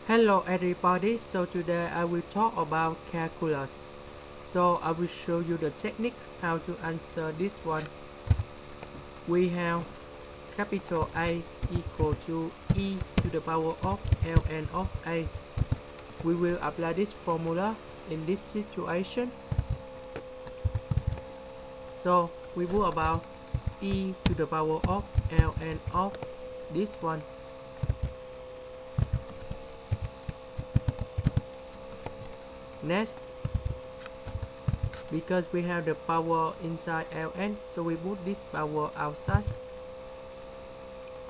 Hello everybody, so today I will talk about calculus. So I will show you the technique how to answer this one. We have capital A equal to e to the power of ln of a. We will apply this formula in this situation. So we will about e to the power of ln of this one. Next, because we have the power inside ln, so we put this power outside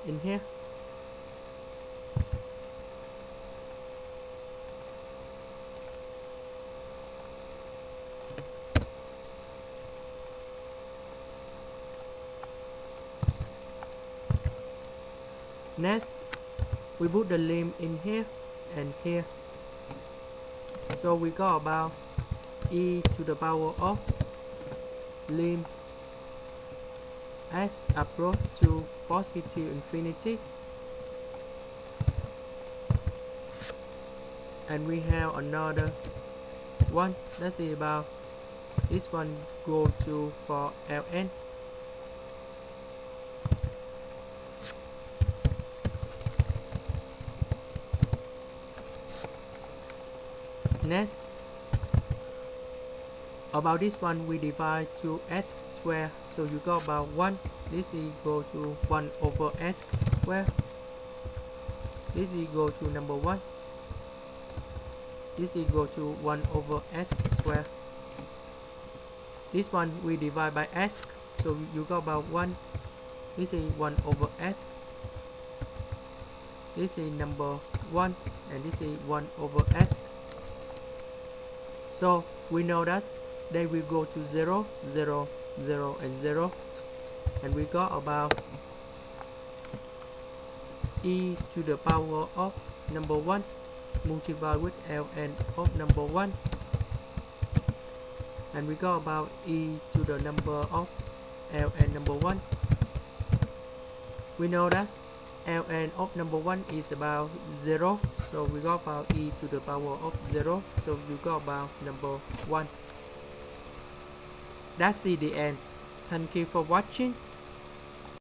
in here. Next, we put the limb in here and here. So we got about e to the power of limb as approach to positive infinity, and we have another one that's about this one go to for ln. Next, about this one we divide to s square, so you got about 1. This is equal to 1 over s square. This is equal to number 1. This is equal to 1 over s square. This one we divide by s, so you got about 1. This is 1 over s. This is number 1, and this is 1 over s. So we know that they will go to 0, 0, 0, and 0, and we got about e to the power of number 1 multiplied with ln of number 1, and we got about e to the number of ln number 1. We know that ln of number 1 is about 0, so we got about e to the power of 0, so we got about number 1. That's the end. Thank you for watching.